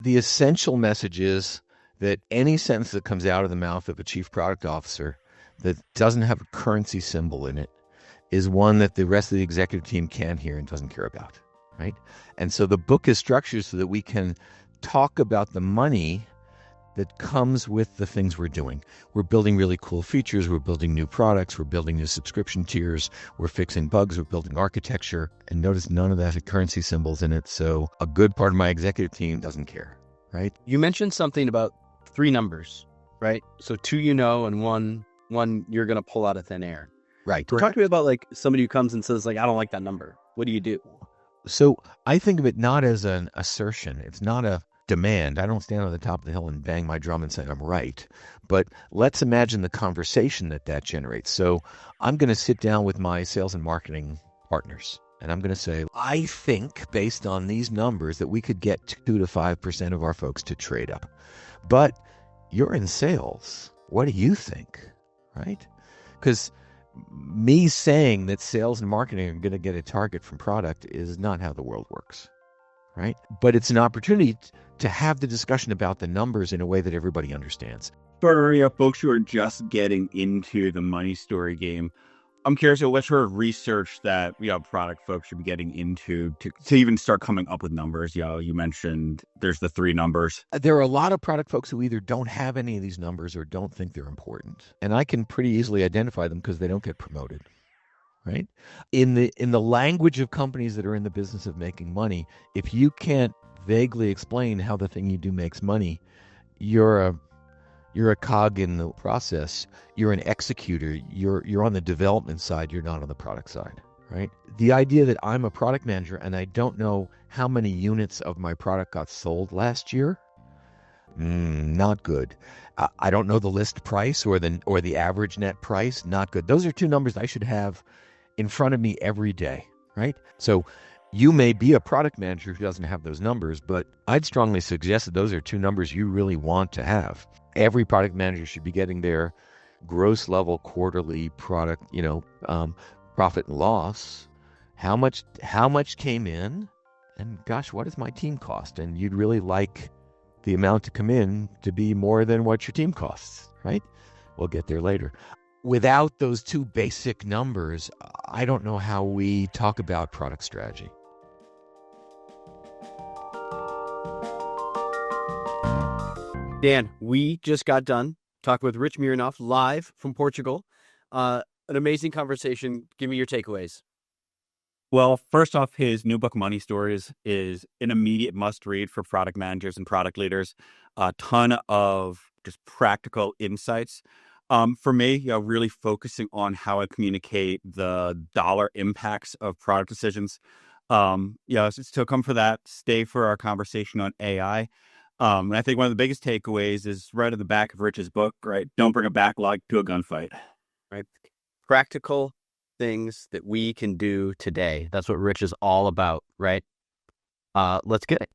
The essential message is that any sentence that comes out of the mouth of a chief product officer that doesn't have a currency symbol in it is one that the rest of the executive team can't hear and doesn't care about, right? And so the book is structured so that we can talk about the money that comes with the things we're doing. We're building really cool features. We're building new products. We're building new subscription tiers. We're fixing bugs. We're building architecture. And notice none of that had currency symbols in it. So a good part of my executive team doesn't care, right? You mentioned something about 3 numbers, right? So 2 and one you're going to pull out of thin air. Right. Talk to me about like somebody who comes and says like, I don't like that number. What do you do? So I think of it not as an assertion. It's not a demand. I don't stand on the top of the hill and bang my drum and say I'm right. But let's imagine the conversation that generates. So I'm going to sit down with my sales and marketing partners, and I'm going to say, I think based on these numbers that we could get 2 to 5% of our folks to trade up. But you're in sales. What do you think? Right? Because me saying that sales and marketing are going to get a target from product is not how the world works, right? But it's an opportunity to have the discussion about the numbers in a way that everybody understands. For folks who are just getting into the money story game, I'm curious what sort of research that product folks should be getting into to even start coming up with numbers. You mentioned there's the 3 numbers. There are a lot of product folks who either don't have any of these numbers or don't think they're important. And I can pretty easily identify them because they don't get promoted, right? In the language of companies that are in the business of making money, if you can't vaguely explain how the thing you do makes money, you're a cog in the process. You're an executor. You're on the development side. You're not on the product side, right? The idea that I'm a product manager and I don't know how many units of my product got sold last year, not good. I don't know the list price or the average net price, not good. Those are 2 numbers I should have in front of me every day, right? So you may be a product manager who doesn't have those numbers, but I'd strongly suggest that those are 2 numbers you really want to have. Every product manager should be getting their gross level quarterly product, profit and loss. How much came in, and gosh, what does my team cost? And you'd really like the amount to come in to be more than what your team costs, right? We'll get there later. Without those 2 basic numbers, I don't know how we talk about product strategy. Dan, we just got done talking with Rich Mironov live from Portugal. An amazing conversation. Give me your takeaways. Well, first off, his new book, Money Stories, is an immediate must read for product managers and product leaders. A ton of just practical insights. For me, really focusing on how I communicate the dollar impacts of product decisions. So come for that. Stay for our conversation on AI. And I think one of the biggest takeaways is right at the back of Rich's book, right? Don't bring a backlog to a gunfight. Right. Practical things that we can do today. That's what Rich is all about, right? Let's get it.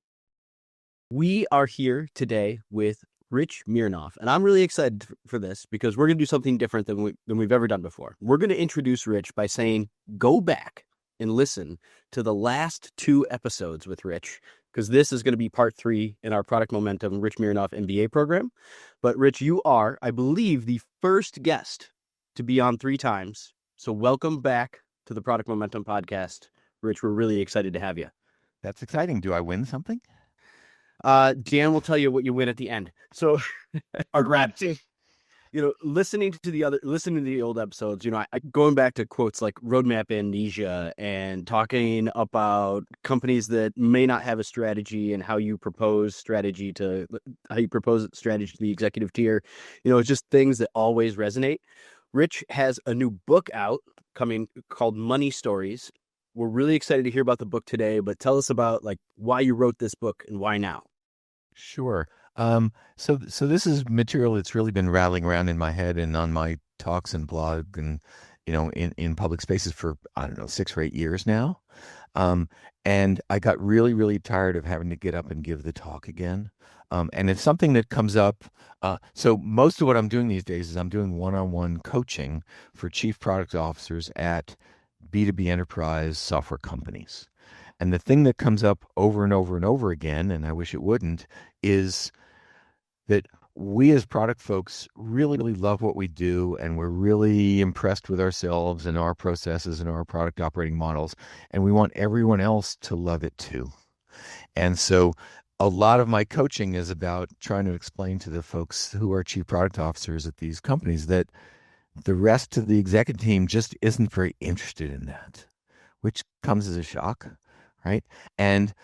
We are here today with Rich Mironov, and I'm really excited for this because we're going to do something different than we've ever done before. We're going to introduce Rich by saying, go back and listen to the last 2 episodes with Rich, because this is going to be part 3 in our Product Momentum Rich Mironov MBA program. But Rich, you are, I believe, the first guest to be on 3 times. So welcome back to the Product Momentum podcast. Rich, we're really excited to have you. That's exciting. Do I win something? Dan will tell you what you win at the end. So Our gratitude. listening to the old episodes, going back to quotes like roadmap amnesia and talking about companies that may not have a strategy and how you propose strategy to the executive tier, it's just things that always resonate. Rich has a new book out coming called Money Stories. We're really excited to hear about the book today, but tell us about why you wrote this book and why now. Sure. So this is material that's really been rattling around in my head and on my talks and blog and, in public spaces for, 6 or 8 years now. And I got really, really tired of having to get up and give the talk again. And it's something that comes up. So most of what I'm doing these days is I'm doing one-on-one coaching for chief product officers at B2B enterprise software companies. And the thing that comes up over and over and over again, and I wish it wouldn't, is that we as product folks really, really love what we do, and we're really impressed with ourselves and our processes and our product operating models, and we want everyone else to love it too. And so a lot of my coaching is about trying to explain to the folks who are chief product officers at these companies that the rest of the executive team just isn't very interested in that, which comes as a shock, right? And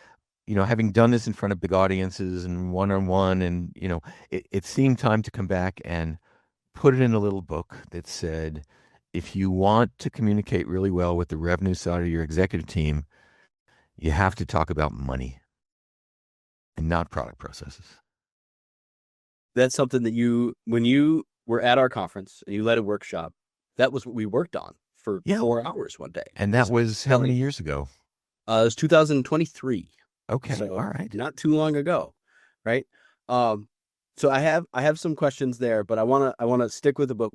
having done this in front of big audiences and one-on-one, and it seemed time to come back and put it in a little book that said, if you want to communicate really well with the revenue side of your executive team, you have to talk about money and not product processes. That's something that when you were at our conference and you led a workshop, that was what we worked on for 4 hours one day. And that was how many years ago? It was 2023. Okay, so all right. Not too long ago, right? So I have some questions there, but I wanna stick with the book.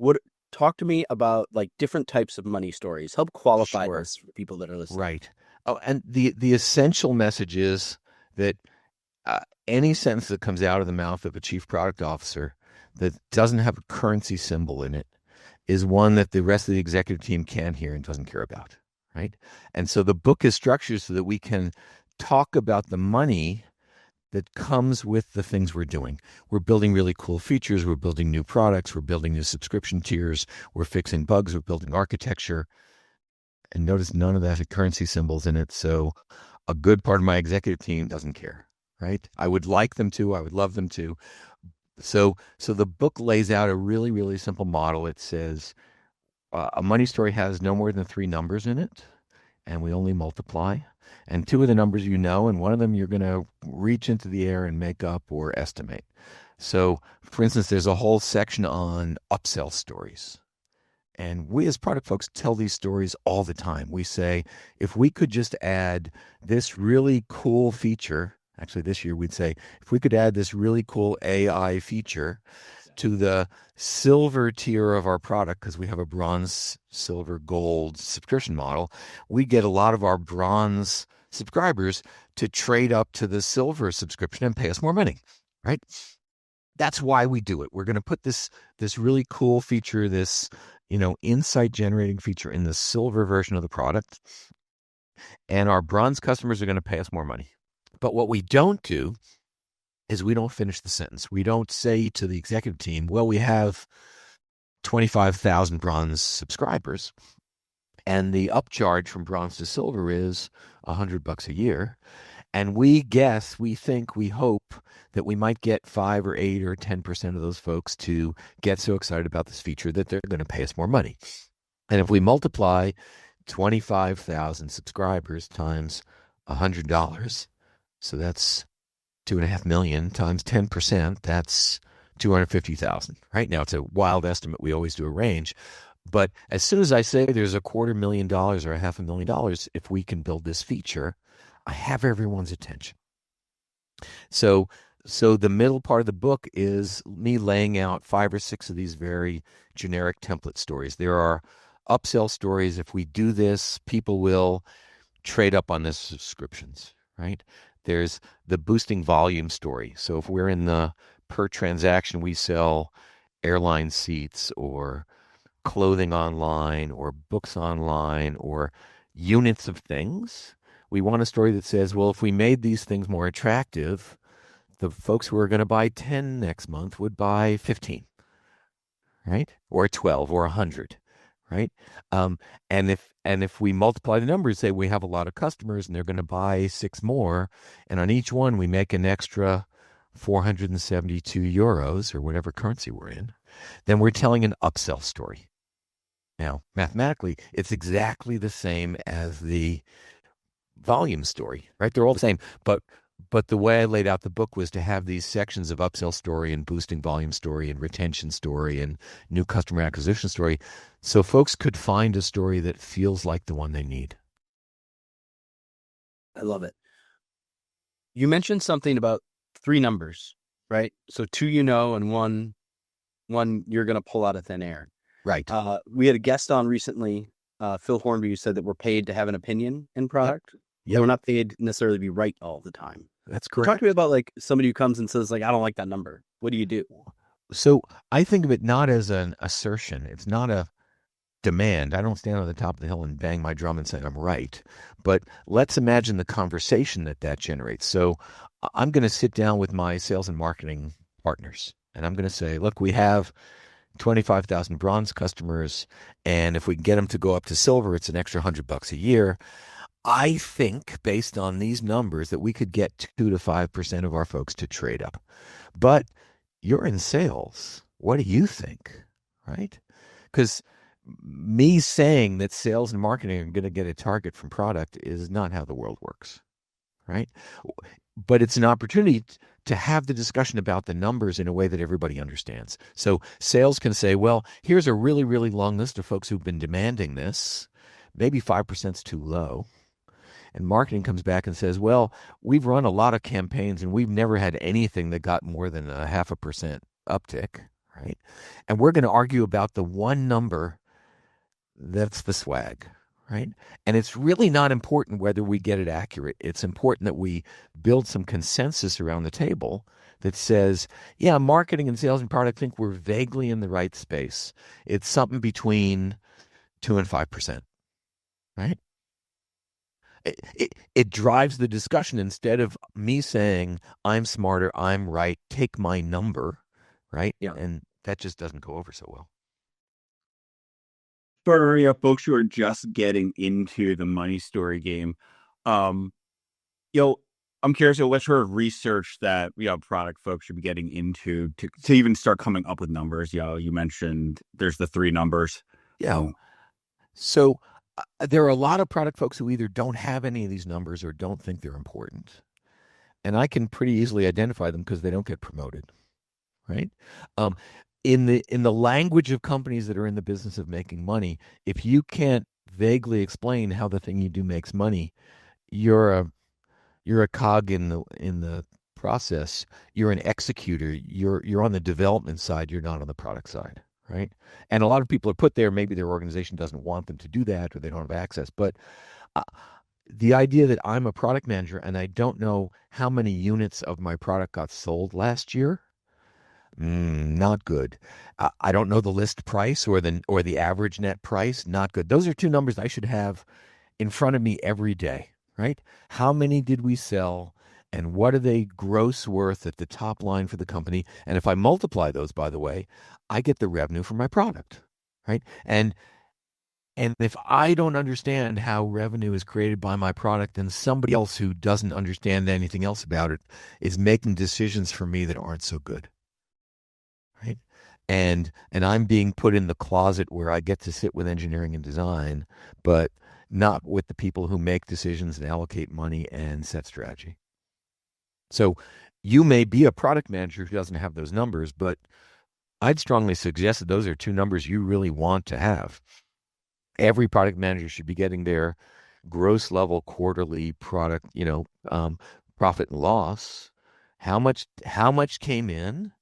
Talk to me about like different types of money stories. Help qualify this for people that are listening. Right. Oh, and the essential message is that any sentence that comes out of the mouth of a chief product officer that doesn't have a currency symbol in it is one that the rest of the executive team can hear and doesn't care about, right? And so the book is structured so that we can talk about the money that comes with the things we're doing. We're building really cool features. We're building new products. We're building new subscription tiers. We're fixing bugs. We're building architecture. And notice none of that had currency symbols in it. So a good part of my executive team doesn't care, right? I would like them to. I would love them to. So the book lays out a really, really simple model. It says a money story has no more than 3 numbers in it, and we only multiply. And 2 of the numbers and one of them you're going to reach into the air and make up or estimate. So, for instance, there's a whole section on upsell stories. And we as product folks tell these stories all the time. We say, if we could just add this really cool feature, actually this year we'd say, if we could add this really cool AI feature to the silver tier of our product, because we have a bronze, silver, gold subscription model, we get a lot of our bronze subscribers to trade up to the silver subscription and pay us more money, right? That's why we do it. We're going to put this really cool feature, this insight generating feature in the silver version of the product, and our bronze customers are going to pay us more money. But what we don't do is we don't finish the sentence. We don't say to the executive team, well, we have 25,000 bronze subscribers, and the upcharge from bronze to silver is $100 a year. And we think, we hope that we might get 5 or 8 or 10% of those folks to get so excited about this feature that they're going to pay us more money. And if we multiply 25,000 subscribers times $100, so that's $2.5 million times 10%, that's 250,000. Right now, it's a wild estimate. We always do a range. But as soon as I say there's $250,000 or $500,000, if we can build this feature, I have everyone's attention. So the middle part of the book is me laying out 5 or 6 of these very generic template stories. There are upsell stories. If we do this, people will trade up on the subscriptions, right? There's the boosting volume story. So if we're in the per transaction, we sell airline seats or clothing online or books online or units of things. We want a story that says, well, if we made these things more attractive, the folks who are going to buy 10 next month would buy 15, right? Or 12 or 100, right? And if we multiply the numbers, say we have a lot of customers and they're going to buy 6 more, and on each one we make an extra 472 euros or whatever currency we're in, then we're telling an upsell story. Now, mathematically, it's exactly the same as the volume story, right? They're all the same, but the way I laid out the book was to have these sections of upsell story and boosting volume story and retention story and new customer acquisition story, so folks could find a story that feels like the one they need. I love it. You mentioned something about 3 numbers, right? So 2 and one you're going to pull out of thin air. Right. We had a guest on recently, Phil Hornby, who said that we're paid to have an opinion in product. Yeah, we're not paid necessarily to be right all the time. That's Talk correct. to me about like somebody who comes and says like, I don't like that number. What do you do? So I think of it not as an assertion. It's not a demand. I don't stand on the top of the hill and bang my drum and say I'm right. But let's imagine the conversation that that generates. So I'm going to sit down with my sales and marketing partners and I'm going to say, look, we have 25,000 bronze customers. And if we can get them to go up to silver, it's an extra $100 a year. I think based on these numbers that we could get 2 to 5% of our folks to trade up. But you're in sales. What do you think? Right? Because me saying that sales and marketing are going to get a target from product is not how the world works, right? But it's an opportunity to have the discussion about the numbers in a way that everybody understands. So sales can say, well, here's a really, really long list of folks who've been demanding this. Maybe 5% is too low. And marketing comes back and says, well, we've run a lot of campaigns and we've never had anything that got more than a 0.5% uptick, right? And we're going to argue about the one number that's the swag, right? And it's really not important whether we get it accurate. It's important that we build some consensus around the table that says, yeah, marketing and sales and product think we're vaguely in the right space. It's something between 2 and 5%, right? It drives the discussion instead of me saying, I'm smarter, I'm right, take my number, right? Yeah. And that just doesn't go over so well. For folks who are just getting into the money story game, um, I'm curious what sort of research that product folks should be getting into to even start coming up with numbers. You mentioned there's the 3 numbers. Yeah. So there are a lot of product folks who either don't have any of these numbers or don't think they're important. And I can pretty easily identify them because they don't get promoted, right? In the language of companies that are in the business of making money, if you can't vaguely explain how the thing you do makes money, you're a cog in the process. You're an executor. You're on the development side. You're not on the product side, right? And a lot of people are put there. Maybe their organization doesn't want them to do that, or they don't have access. But uh, the idea that I'm a product manager and I don't know how many units of my product got sold last year, not good. I don't know the list price or the average net price, not good. Those are 2 numbers I should have in front of me every day, right? How many did we sell and what are they gross worth at the top line for the company? And if I multiply those, by the way, I get the revenue for my product, right? And if I don't understand how revenue is created by my product, then somebody else who doesn't understand anything else about it is making decisions for me that aren't so good, right? And I'm being put in the closet where I get to sit with engineering and design, but not with the people who make decisions and allocate money and set strategy. So you may be a product manager who doesn't have those numbers, but I'd strongly suggest that those are 2 numbers you really want to have. Every product manager should be getting their gross level quarterly product, profit and loss. How much came in?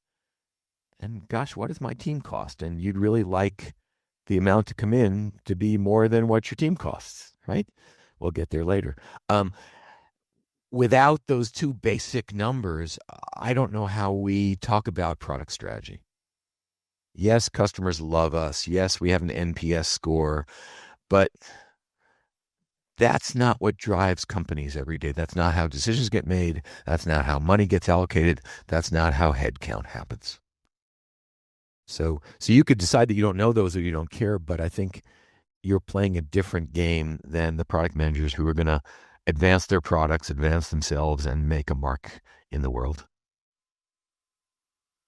And gosh, what does my team cost? And you'd really like the amount to come in to be more than what your team costs, right? We'll get there later. Without those 2 basic numbers, I don't know how we talk about product strategy. Yes, customers love us. Yes, we have an NPS score, but that's not what drives companies every day. That's not how decisions get made. That's not how money gets allocated. That's not how headcount happens. So you could decide that you don't know those or you don't care, but I think you're playing a different game than the product managers who are going to advance their products, advance themselves, and make a mark in the world.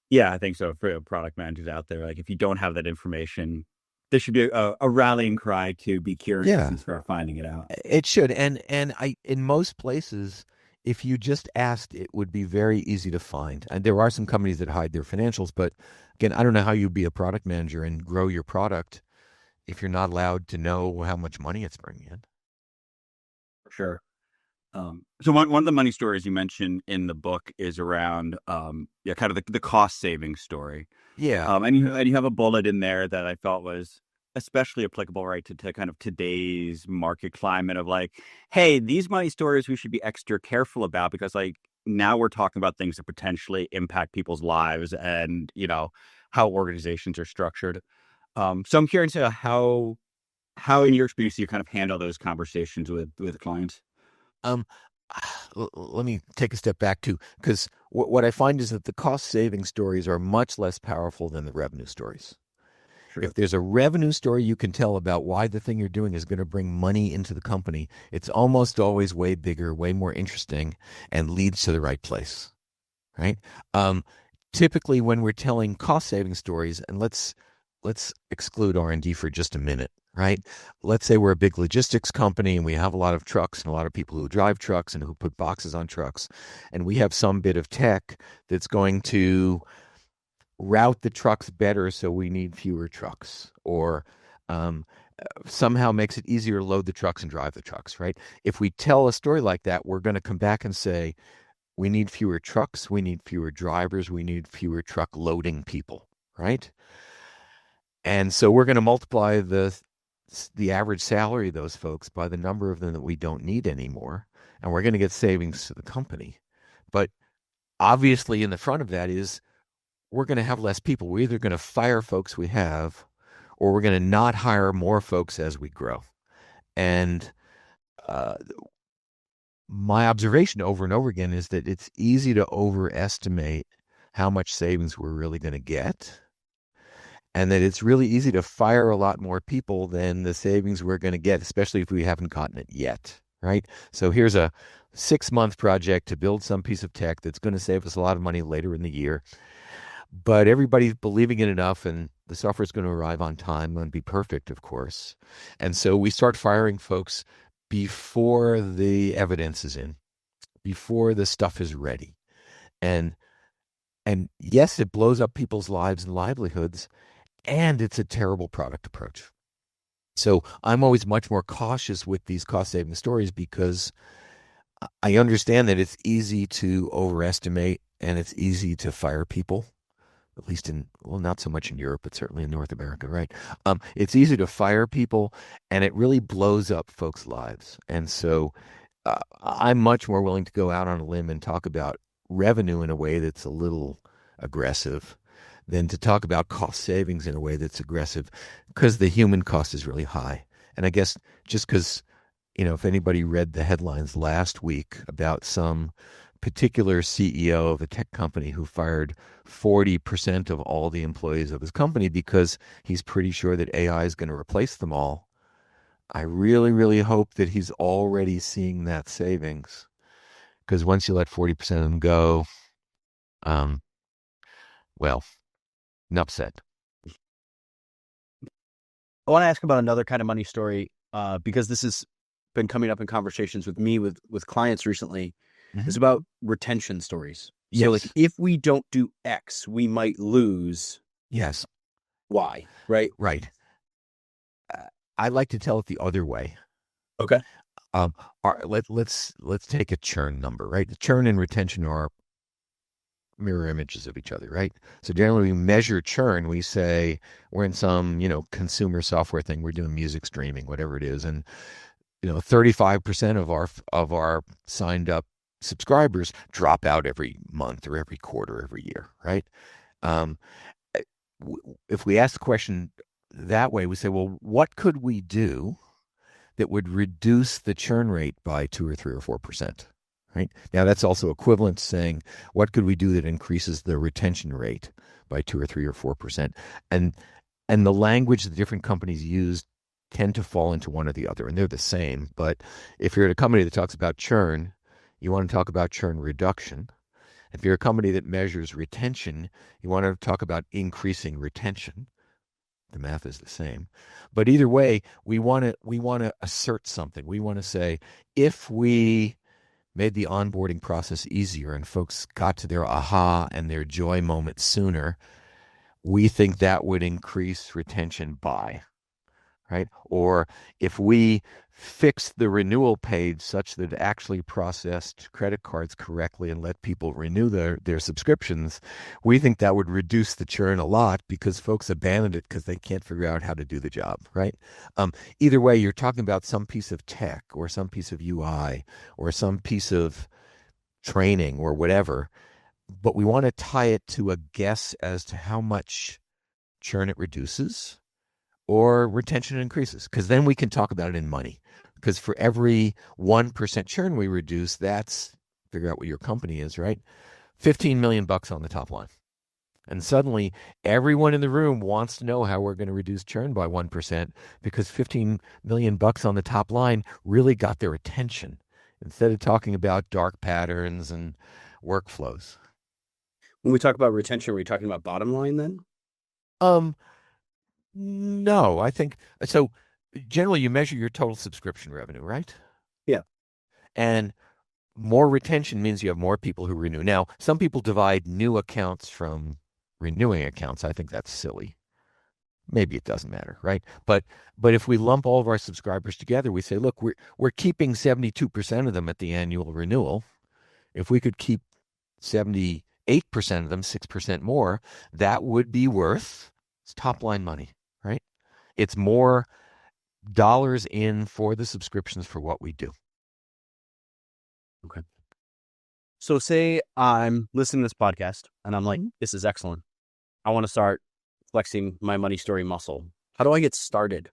Yeah, I think so. For product managers out there, like if you don't have that information, there should be a rallying cry to be curious and start finding it out. It should. And in most places, if you just asked, it would be very easy to find. And there are some companies that hide their financials, but again, I don't know how you'd be a product manager and grow your product if you're not allowed to know how much money it's bringing in. For sure. So one of the money stories you mentioned in the book is around kind of the cost saving story. Yeah. And you have a bullet in there that I thought was especially applicable, right, to kind of today's market climate of like, hey, these money stories we should be extra careful about because like now we're talking about things that potentially impact people's lives and, how organizations are structured. So I'm curious how in your experience you kind of handle those conversations with clients. Um, Let me take a step back too, because what I find is that the cost saving stories are much less powerful than the revenue stories. Sure. If there's a revenue story you can tell about why the thing you're doing is going to bring money into the company, it's almost always way bigger, way more interesting, and leads to the right place, right? Um, Typically, when we're telling cost saving stories, and let's exclude R&D for just a minute, right? Let's say we're a big logistics company and we have a lot of trucks and a lot of people who drive trucks and who put boxes on trucks, and we have some bit of tech that's going to route the trucks better so we need fewer trucks, or um, somehow makes it easier to load the trucks and drive the trucks, right? If we tell a story like that, we're going to come back and say, we need fewer trucks, we need fewer drivers, we need fewer truck loading people, right? And so we're going to multiply the average salary of those folks by the number of them that we don't need anymore, and we're going to get savings to the company. But obviously in the front of that is we're going to have less people. We're either going to fire folks we have, or we're going to not hire more folks as we grow. And my observation over and over again is that it's easy to overestimate how much savings we're really going to get, and that it's really easy to fire a lot more people than the savings we're going to get, especially if we haven't gotten it yet, right? So here's a 6-month project to build some piece of tech that's going to save us a lot of money later in the year. But everybody's believing it enough, and the software is going to arrive on time and be perfect, of course. And so we start firing folks before the evidence is in, before the stuff is ready. And yes, it blows up people's lives and livelihoods, and it's a terrible product approach. So I'm always much more cautious with these cost-saving stories because I understand that it's easy to overestimate and it's easy to fire people, at least not so much in Europe, but certainly in North America, right? It's easy to fire people, and it really blows up folks' lives. And so I'm much more willing to go out on a limb and talk about revenue in a way that's a little aggressive than to talk about cost savings in a way that's aggressive, because the human cost is really high. And I guess just because, if anybody read the headlines last week about some particular CEO of a tech company who fired 40% of all the employees of his company because he's pretty sure that AI is going to replace them all, I really, really hope that he's already seeing that savings. Because once you let 40% of them go, well, enough said. I want to ask about another kind of money story because this has been coming up in conversations with me with clients recently. Mm-hmm. It's about retention stories. Yes. So like if we don't do X, we might lose Yes. Y, right? Right. I like to tell it the other way. Okay. Let's take a churn number, right? The churn and retention are mirror images of each other, right? So generally we measure churn. We say we're in some, consumer software thing. We're doing music streaming, whatever it is. And, 35% of our signed up subscribers drop out every month or every quarter, every year, right? If we ask the question that way, we say, well, what could we do that would reduce the churn rate by 2 or 3 or 4%? Right? Now, that's also equivalent to saying, what could we do that increases the retention rate by 2 or 3 or 4%? And the language the different companies use tend to fall into one or the other, and they're the same. But if you're at a company that talks about churn, you want to talk about churn reduction. If you're a company that measures retention, you want to talk about increasing retention. The math is the same. But either way, we want to assert something. We want to say, if we made the onboarding process easier and folks got to their aha and their joy moment sooner, we think that would increase retention by, right? Or if we fix the renewal page such that it actually processed credit cards correctly and let people renew their subscriptions, we think that would reduce the churn a lot because folks abandoned it because they can't figure out how to do the job, right? Either way, you're talking about some piece of tech or some piece of UI or some piece of training or whatever, but we want to tie it to a guess as to how much churn it reduces or retention increases, because then we can talk about it in money. Because for every 1% churn we reduce, that's, figure out what your company is, right? $15 million on the top line. And suddenly everyone in the room wants to know how we're going to reduce churn by 1% because $15 million on the top line really got their attention instead of talking about dark patterns and workflows. When we talk about retention, are we talking about bottom line then? No, I think so. Generally, you measure your total subscription revenue, right? Yeah. And more retention means you have more people who renew. Now, some people divide new accounts from renewing accounts. I think that's silly. Maybe it doesn't matter, right? But if we lump all of our subscribers together, we say, look, we're keeping 72% of them at the annual renewal. If we could keep 78% of them, 6% more, that would be worth, it's top line money, right? It's more dollars in for the subscriptions for what we do. Okay. So say I'm listening to this podcast and I'm like, this is excellent. I want to start flexing my money story muscle. How do I get started?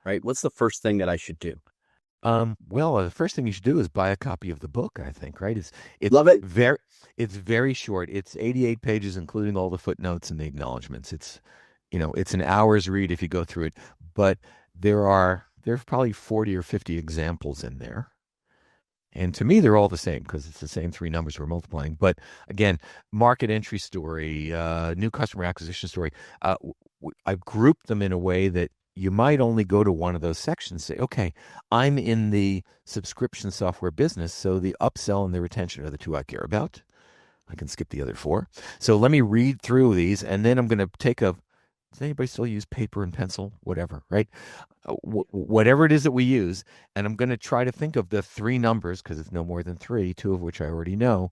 Right? What's the first thing that I should do? Well, the first thing you should do is buy a copy of the book, I think, right? It's Love it. It's very short. It's 88 pages, including all the footnotes and the acknowledgments. It's an hour's read if you go through it, but there's probably 40 or 50 examples in there. And to me, they're all the same because it's the same three numbers we're multiplying. But again, market entry story, new customer acquisition story. I've grouped them in a way that you might only go to one of those sections, say, okay, I'm in the subscription software business, so the upsell and the retention are the two I care about. I can skip the other four. So let me read through these, and then I'm going to take does anybody still use paper and pencil? Whatever, right? Whatever it is that we use, and I'm going to try to think of the three numbers, because it's no more than three, two of which I already know,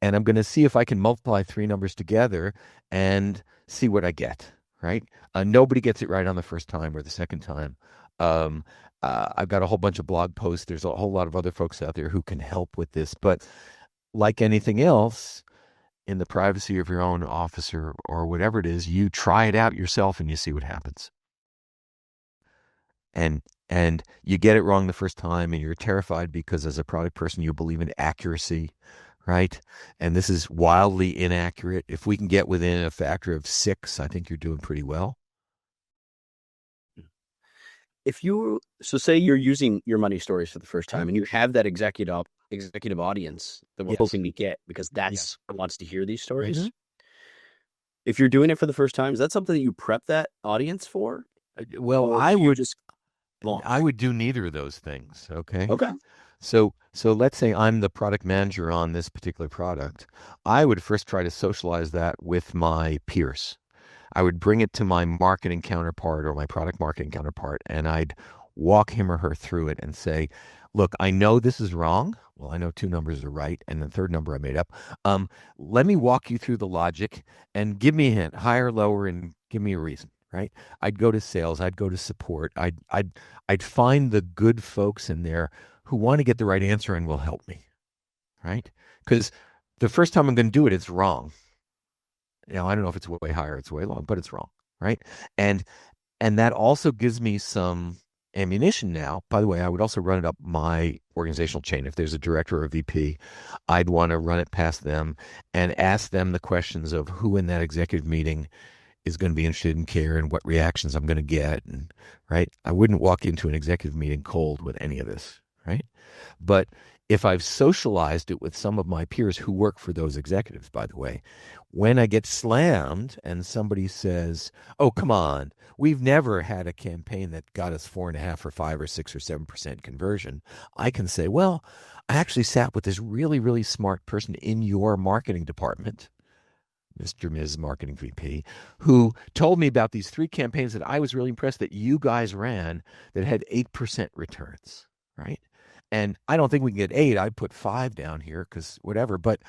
and I'm going to see if I can multiply three numbers together and see what I get, right? Nobody gets it right on the first time or the second time. I've got a whole bunch of blog posts. There's a whole lot of other folks out there who can help with this, but like anything else, in the privacy of your own office or whatever it is, you try it out yourself and you see what happens. And you get it wrong the first time and you're terrified because as a product person, you believe in accuracy, right? And this is wildly inaccurate. If we can get within a factor of 6, I think you're doing pretty well. So say you're using your money stories for the first time and you have that executive audience that we're hoping to get because that's who wants to hear these stories. Mm-hmm. If you're doing it for the first time, is that something that you prep that audience for? Well, I would do neither of those things. Okay. So let's say I'm the product manager on this particular product. I would first try to socialize that with my peers. I would bring it to my marketing counterpart or my product marketing counterpart, and I'd walk him or her through it and say, look, I know this is wrong. Well, I know 2 numbers are right, and the third number I made up. Let me walk you through the logic and give me a hint, higher, lower, and give me a reason, right? I'd go to sales. I'd go to support. I'd find the good folks in there who want to get the right answer and will help me, right? Because the first time I'm going to do it, it's wrong. I don't know if it's way high or it's way low, but it's wrong, right? And that also gives me some ammunition now. By the way, I would also run it up my organizational chain. If there's a director or a VP, I'd want to run it past them and ask them the questions of who in that executive meeting is going to be interested in care and what reactions I'm going to get. And right, I wouldn't walk into an executive meeting cold with any of this, right? But if I've socialized it with some of my peers who work for those executives, by the way, when I get slammed and somebody says, oh, come on, we've never had a campaign that got us 4.5 or 5 or 6 or 7% conversion, I can say, well, I actually sat with this really, really smart person in your marketing department, Mr. Ms. Marketing VP, who told me about these 3 campaigns that I was really impressed that you guys ran that had 8% returns. right? And I don't think we can get 8. I'd put 5 down here because whatever. But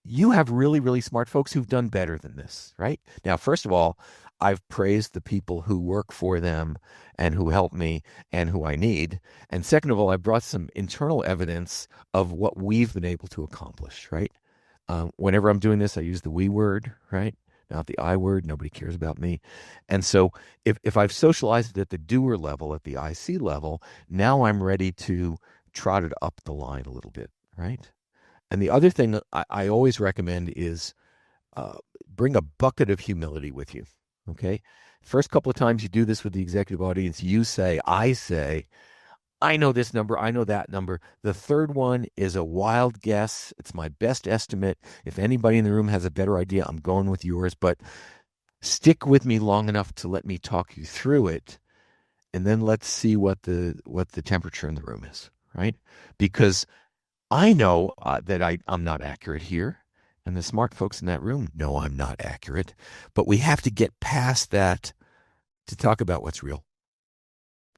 you have really, really smart folks who've done better than this, right? Now, first of all, I've praised the people who work for them and who help me and who I need. And second of all, I brought some internal evidence of what we've been able to accomplish, right? Whenever I'm doing this, I use the we word, right? Not the I word. Nobody cares about me. And so if I've socialized it at the doer level, at the IC level, now I'm ready to trot it up the line a little bit, right? And the other thing I always recommend is bring a bucket of humility with you. Okay. First couple of times you do this with the executive audience, you say, I know this number, I know that number. The third one is a wild guess. It's my best estimate. If anybody in the room has a better idea, I'm going with yours. But stick with me long enough to let me talk you through it, and then let's see what the temperature in the room is, right? Because I know that I'm not accurate here, and the smart folks in that room know I'm not accurate, but we have to get past that to talk about what's real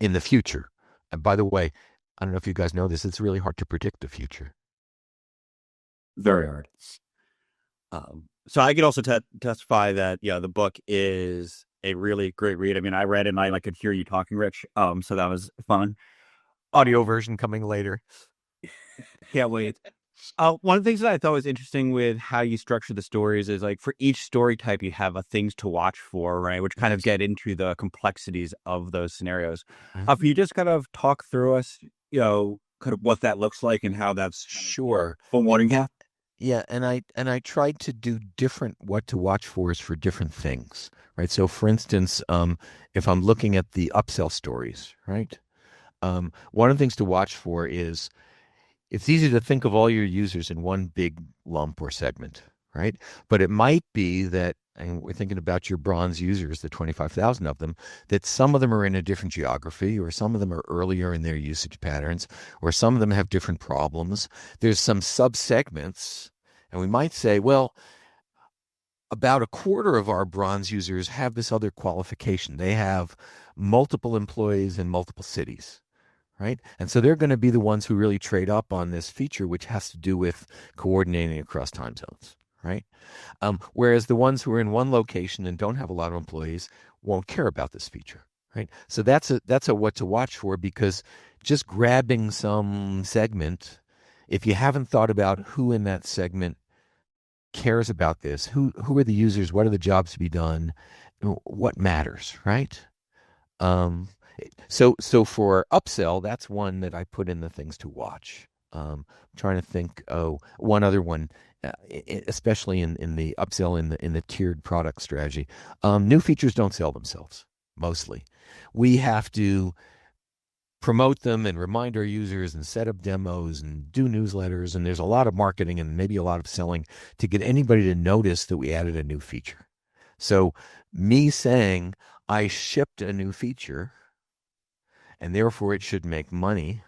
in the future. And by the way, I don't know if you guys know this, it's really hard to predict the future. Very hard. So I could also testify that, the book is a really great read. I mean, I read it and I could hear you talking, Rich. So that was fun. Audio version coming later. Can't wait. One of the things that I thought was interesting with how you structure the stories is for each story type, you have a things to watch for, right? Which kind of get into the complexities of those scenarios. Mm-hmm. If you just kind of talk through us, kind of what that looks like and how that's sure. From what you have. Yeah, and I tried to do different what to watch for for different things, right? So, for instance, if I'm looking at the upsell stories, right? One of the things to watch for is it's easy to think of all your users in one big lump or segment, right? But it might be that, and we're thinking about your bronze users, the 25,000 of them, that some of them are in a different geography, or some of them are earlier in their usage patterns, or some of them have different problems. There's some sub-segments, and we might say, well, about a quarter of our bronze users have this other qualification. They have multiple employees in multiple cities. Right? And so they're going to be the ones who really trade up on this feature, which has to do with coordinating across time zones, right? Whereas the ones who are in one location and don't have a lot of employees won't care about this feature, right? So that's a what to watch for, because just grabbing some segment, if you haven't thought about who in that segment cares about this, who are the users, what are the jobs to be done, what matters, right? So for upsell, that's one that I put in the things to watch. I'm trying to think. Oh, one other one, especially in the upsell in the tiered product strategy. New features don't sell themselves. Mostly, we have to promote them and remind our users and set up demos and do newsletters. And there's a lot of marketing and maybe a lot of selling to get anybody to notice that we added a new feature. So me saying I shipped a new feature and therefore it should make money,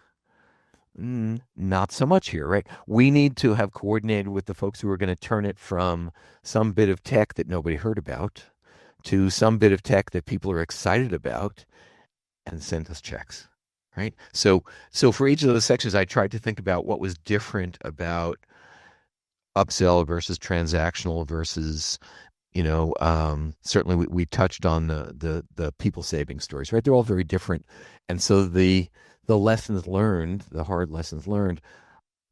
not so much here, right? We need to have coordinated with the folks who are going to turn it from some bit of tech that nobody heard about to some bit of tech that people are excited about and send us checks, right? So for each of those sections, I tried to think about what was different about upsell versus transactional versus certainly we touched on the people saving stories, right? They're all very different. And so the lessons learned, the hard lessons learned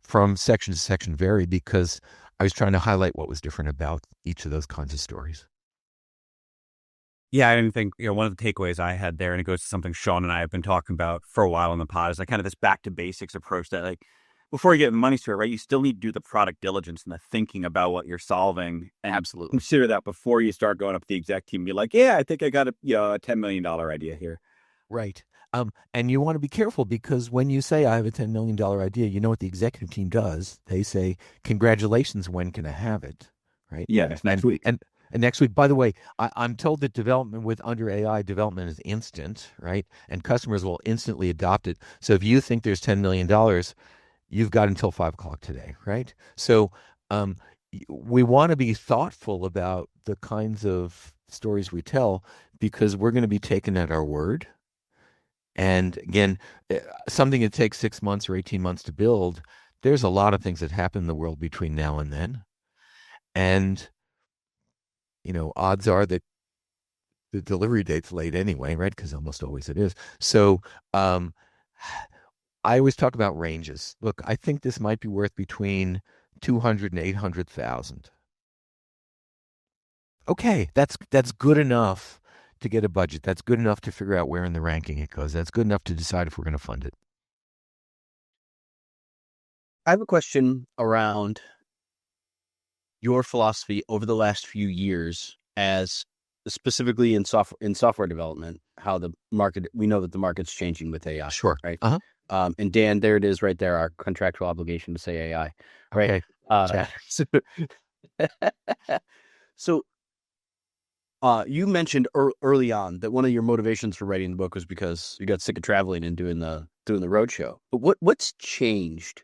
from section to section vary, because I was trying to highlight what was different about each of those kinds of stories. Yeah, I think one of the takeaways I had there, and it goes to something Sean and I have been talking about for a while in the pod, is kind of this back to basics approach that before you get money to it, right, you still need to do the product diligence and the thinking about what you're solving. And absolutely consider that before you start going up to the exec team and be like, yeah, I think I got a $10 million idea here. Right. And you want to be careful, because when you say I have a $10 million idea, you know what the executive team does? They say, congratulations, when can I have it? Right? Yeah, it's next week. And next week, by the way, I'm told that development under AI development is instant, right? And customers will instantly adopt it. So if you think there's $10 million, you've got until 5 o'clock today, right? So we want to be thoughtful about the kinds of stories we tell, because we're going to be taken at our word. And again, something that takes 6 months or 18 months to build, there's a lot of things that happen in the world between now and then. And, odds are that the delivery date's late anyway, right? Because almost always it is. So um, I always talk about ranges. Look, I think this might be worth between 200 and 800,000. Okay, that's good enough to get a budget. That's good enough to figure out where in the ranking it goes. That's good enough to decide if we're going to fund it. I have a question around your philosophy over the last few years, as specifically in software development, how the market, we know that the market's changing with AI. Sure. Right. Uh-huh. And Dan, there it is right there, our contractual obligation to say AI. Right. Okay. So you mentioned early on that one of your motivations for writing the book was because you got sick of traveling and doing the roadshow. But what's changed?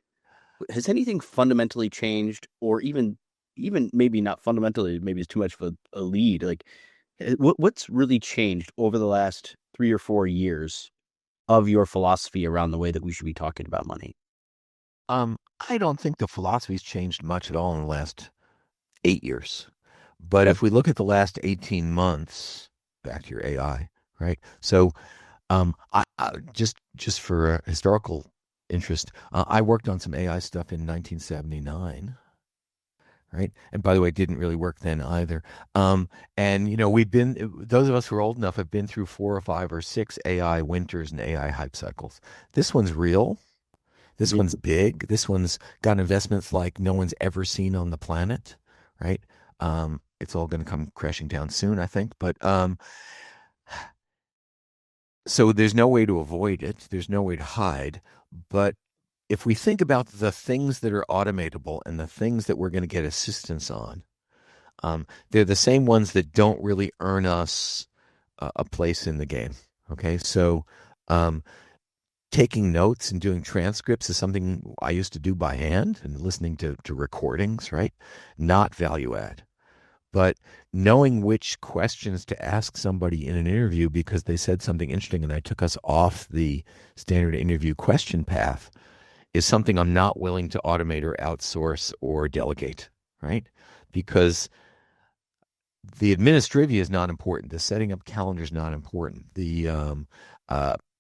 Has anything fundamentally changed, or even maybe not fundamentally, maybe it's too much of a lead? Like, what's really changed over the last 3 or 4 years of your philosophy around the way that we should be talking about money? I don't think the philosophy's changed much at all in the last 8 years. But Okay. if we look at the last 18 months, back to your AI, right? So I just for historical interest, I worked on some AI stuff in 1979, right? And by the way, it didn't really work then either. And those of us who are old enough have been through 4 or 5 or 6 AI winters and AI hype cycles. This one's real. This one's big. This one's got investments like no one's ever seen on the planet, right? It's all going to come crashing down soon, I think. But so there's no way to avoid it. There's no way to hide. But if we think about the things that are automatable and the things that we're going to get assistance on, they're the same ones that don't really earn us a place in the game. Okay, so taking notes and doing transcripts is something I used to do by hand and listening to recordings, right? Not value add. But knowing which questions to ask somebody in an interview because they said something interesting and I took us off the standard interview question path is something I'm not willing to automate or outsource or delegate, right? Because the administrivia is not important. The setting up calendar is not important. The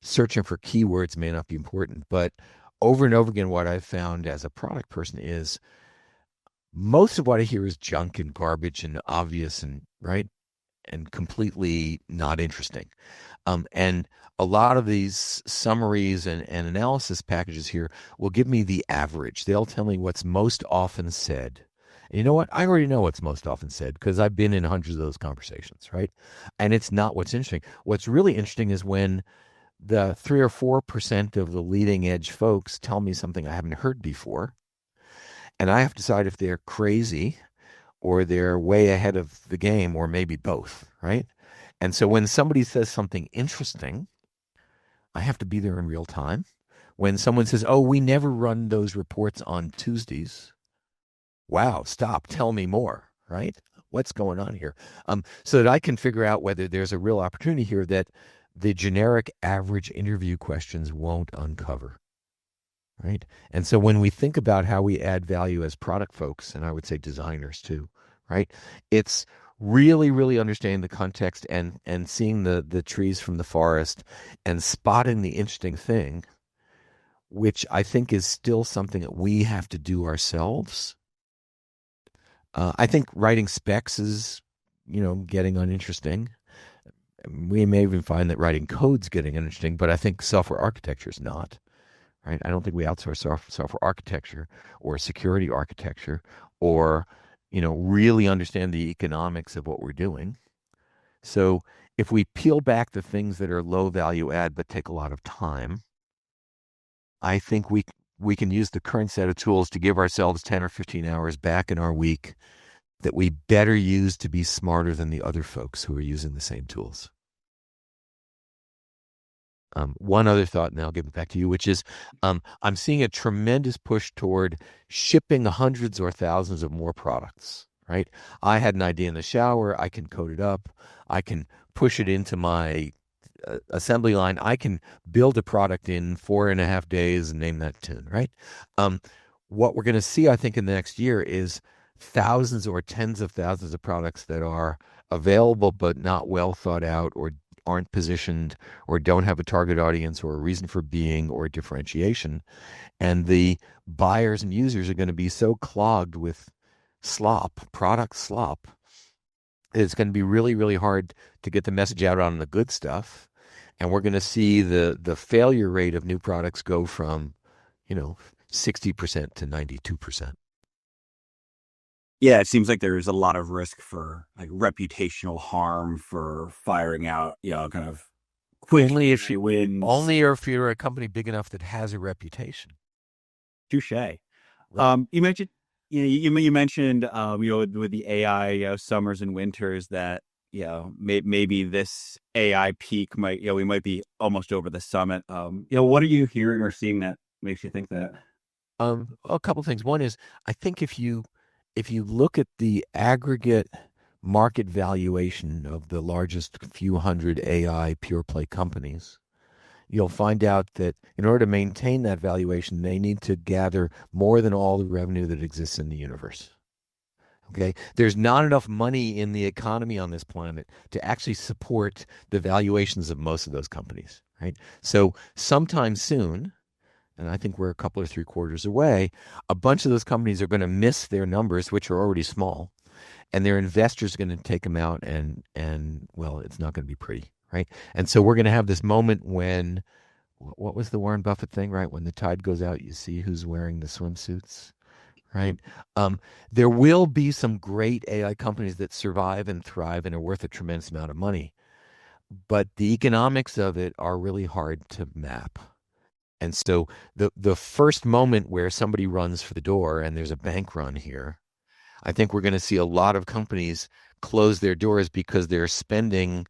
searching for keywords may not be important. But over and over again, what I've found as a product person is most of what I hear is junk and garbage and obvious and right and completely not interesting. And a lot of these summaries and analysis packages here will give me the average. They'll tell me what's most often said. And you know what? I already know what's most often said because I've been in hundreds of those conversations, right? And it's not what's interesting. What's really interesting is when the 3 or 4% of the leading edge folks tell me something I haven't heard before. And I have to decide if they're crazy or they're way ahead of the game or maybe both, right? And so when somebody says something interesting, I have to be there in real time. When someone says, oh, we never run those reports on Tuesdays. Wow, stop, tell me more, right? What's going on here? So that I can figure out whether there's a real opportunity here that the generic average interview questions won't uncover. Right. And so when we think about how we add value as product folks, and I would say designers too, right? It's really, really understanding the context and seeing the trees from the forest and spotting the interesting thing, which I think is still something that we have to do ourselves. I think writing specs is, getting uninteresting. We may even find that writing code's getting interesting, but I think software architecture is not. Right? I don't think we outsource software architecture or security architecture or, really understand the economics of what we're doing. So if we peel back the things that are low value add but take a lot of time, I think we can use the current set of tools to give ourselves 10 or 15 hours back in our week that we better use to be smarter than the other folks who are using the same tools. One other thought, and then I'll give it back to you, which is I'm seeing a tremendous push toward shipping hundreds or thousands of more products, right? I had an idea in the shower. I can code it up. I can push it into my assembly line. I can build a product in 4.5 days and name that tune, right? What we're going to see, I think, in the next year is thousands or tens of thousands of products that are available but not well thought out, or aren't positioned, or don't have a target audience or a reason for being or differentiation. And the buyers and users are going to be so clogged with product slop, it's going to be really, really hard to get the message out on the good stuff. And we're going to see the failure rate of new products go from, 60% to 92%. Yeah, it seems like there's a lot of risk for like reputational harm for firing out, kind of quick wins. Only if you're a company big enough that has a reputation. Touche. Right. You mentioned, you mentioned, with the AI, summers and winters that, maybe this AI peak might, we might be almost over the summit. What are you hearing or seeing that makes you think that? A couple of things. One is, I think if you look at the aggregate market valuation of the largest few hundred AI pure play companies, you'll find out that in order to maintain that valuation, they need to gather more than all the revenue that exists in the universe. Okay, there's not enough money in the economy on this planet to actually support the valuations of most of those companies, right? So sometime soon, and I think we're a couple or 3 quarters away, a bunch of those companies are going to miss their numbers, which are already small, and their investors are going to take them out, and well, it's not going to be pretty, right? And so we're going to have this moment when, what was the Warren Buffett thing, right? When the tide goes out, you see who's wearing the swimsuits, right? There will be some great AI companies that survive and thrive and are worth a tremendous amount of money, but the economics of it are really hard to map. And so the first moment where somebody runs for the door and there's a bank run here, I think we're going to see a lot of companies close their doors because they're spending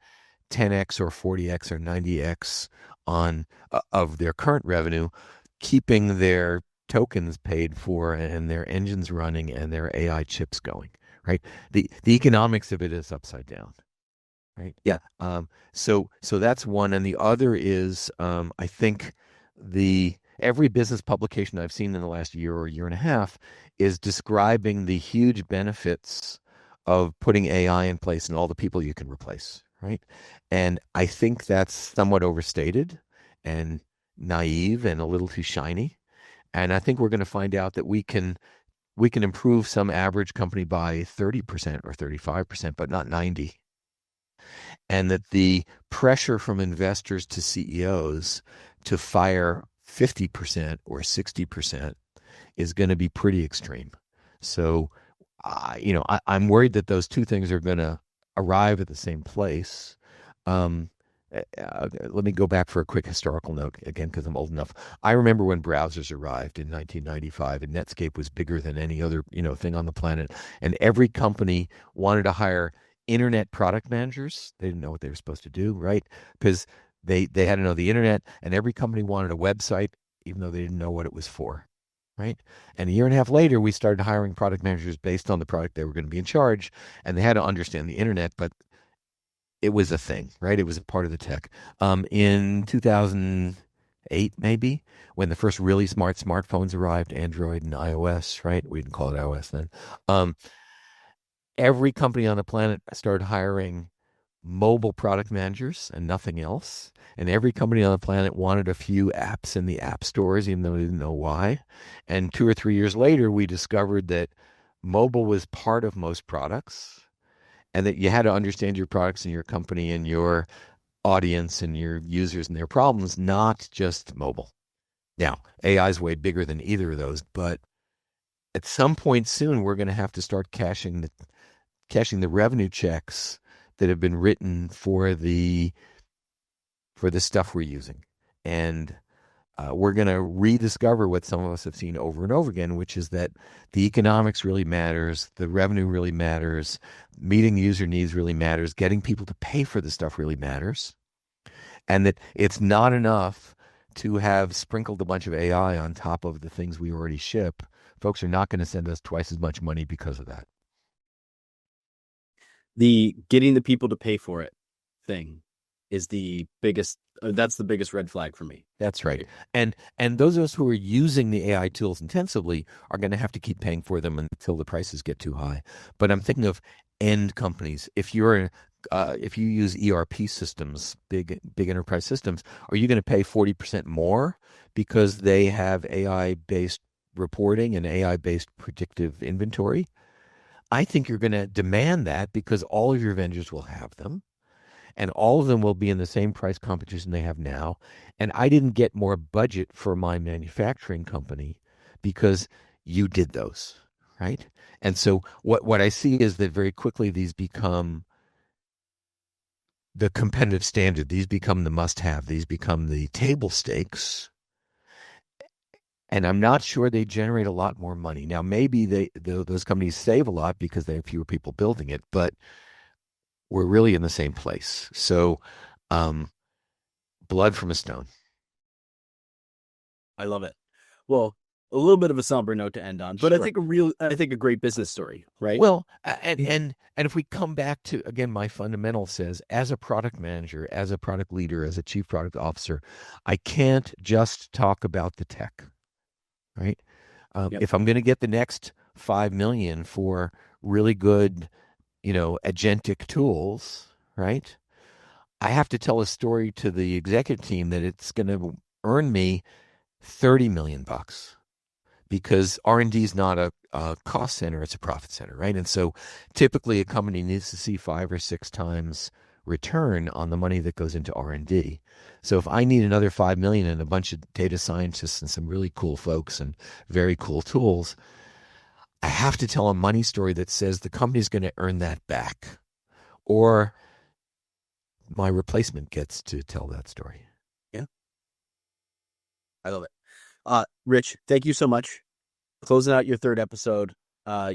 10x or 40x or 90x on of their current revenue, keeping their tokens paid for and their engines running and their AI chips going, right? The economics of it is upside down, right? Yeah. So that's one. And the other is, I think every business publication I've seen in the last year or year and a half is describing the huge benefits of putting AI in place and all the people you can replace, right? And I think that's somewhat overstated and naive and a little too shiny. And I think we're going to find out that we can improve some average company by 30% or 35%, but not 90%. And that the pressure from investors to CEOs to fire 50% or 60% is going to be pretty extreme. So, I'm worried that those two things are going to arrive at the same place. Let me go back for a quick historical note again, because I'm old enough. I remember when browsers arrived in 1995, and Netscape was bigger than any other thing on the planet, and every company wanted to hire internet product managers. They didn't know what they were supposed to do, right? Because they had to know the internet, and every company wanted a website, even though they didn't know what it was for, right? And a year and a half later, we started hiring product managers based on the product they were going to be in charge, and they had to understand the internet, but it was a thing, right? It was a part of the tech. In 2008, maybe, when the first really smart smartphones arrived, Android and iOS, right? We didn't call it iOS then. Every company on the planet started hiring mobile product managers and nothing else. And every company on the planet wanted a few apps in the app stores, even though they didn't know why. And 2 or 3 years later, we discovered that mobile was part of most products, and that you had to understand your products and your company and your audience and your users and their problems, not just mobile. Now, AI is way bigger than either of those, but at some point soon, we're going to have to start cashing the revenue checks that have been written for the stuff we're using. And we're going to rediscover what some of us have seen over and over again, which is that the economics really matters, the revenue really matters, meeting user needs really matters, getting people to pay for the stuff really matters, and that it's not enough to have sprinkled a bunch of AI on top of the things we already ship. Folks are not going to send us twice as much money because of that. The getting the people to pay for it thing is the biggest. That's the biggest red flag for me. That's right. And those of us who are using the AI tools intensively are going to have to keep paying for them until the prices get too high. But I'm thinking of end companies. If you use ERP systems, big enterprise systems, are you going to pay 40% more because they have AI-based reporting and AI-based predictive inventory? I think you're going to demand that because all of your vendors will have them. And all of them will be in the same price competition they have now. And I didn't get more budget for my manufacturing company because you did those, right? And so what I see is that very quickly these become the competitive standard. These become the must-have. These become the table stakes. And I'm not sure they generate a lot more money. Now, maybe those companies save a lot because they have fewer people building it, but we're really in the same place. So, blood from a stone. I love it. Well, a little bit of a somber note to end on, but Sure. I think a great business story, right? Well, and if we come back to, again, my fundamental says, as a product manager, as a product leader, as a chief product officer, I can't just talk about the tech, right? Yep. If I'm going to get the next 5 million for really good, agentic tools, right? I have to tell a story to the executive team that it's going to earn me $30 million because R&D is not a cost center, it's a profit center, right? And so typically a company needs to see 5 or 6 times return on the money that goes into R&D. So if I need another 5 million and a bunch of data scientists and some really cool folks and very cool tools, I have to tell a money story that says the company's going to earn that back, or my replacement gets to tell that story. Yeah. I love it. Rich, thank you so much. Closing out your 3rd episode.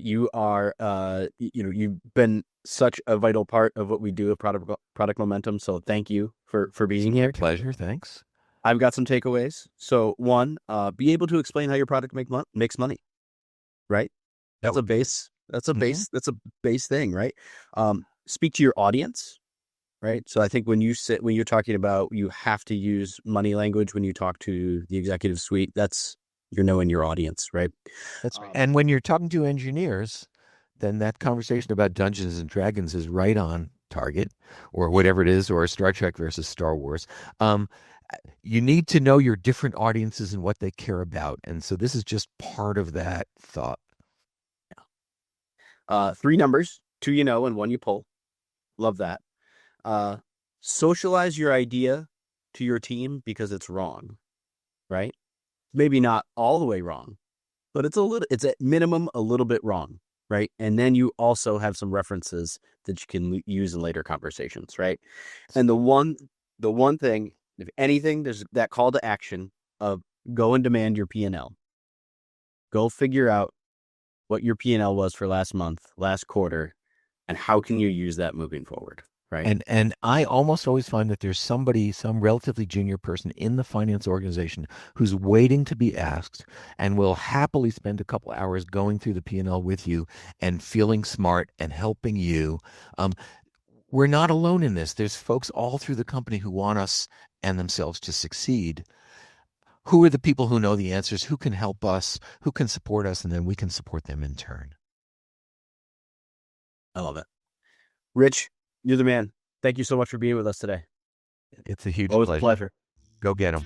You are, you've been such a vital part of what we do at Product Momentum. So thank you for being here. Pleasure. Thanks. I've got some takeaways. So 1, be able to explain how your product makes money, right? That's a base. That's a base. That's a base thing, right? Speak to your audience, right? So I think when you're talking about, you have to use money language when you talk to the executive suite. You're knowing your audience, right? That's right. And when you're talking to engineers, then that conversation about Dungeons and Dragons is right on target, or whatever it is, or Star Trek versus Star Wars. You need to know your different audiences and what they care about. And so this is just part of that thought. 3 numbers, 2 you know and 1 you pull. Love that. Socialize your idea to your team because it's wrong, right? Maybe not all the way wrong, but it's at minimum a little bit wrong, right? And then you also have some references that you can use in later conversations, right? And the one thing, if anything, there's that call to action of go and demand your P&L. Go figure out what your P&L was for last month, last quarter, and how can you use that moving forward, right? And I almost always find that there's some relatively junior person in the finance organization who's waiting to be asked and will happily spend a couple hours going through the P&L with you and feeling smart and helping you. We're not alone in this. There's folks all through the company who want us and themselves to succeed. Who are the people who know the answers? Who can help us? Who can support us? And then we can support them in turn. I love it. Rich, you're the man. Thank you so much for being with us today. It's a huge Always a pleasure. Go get them.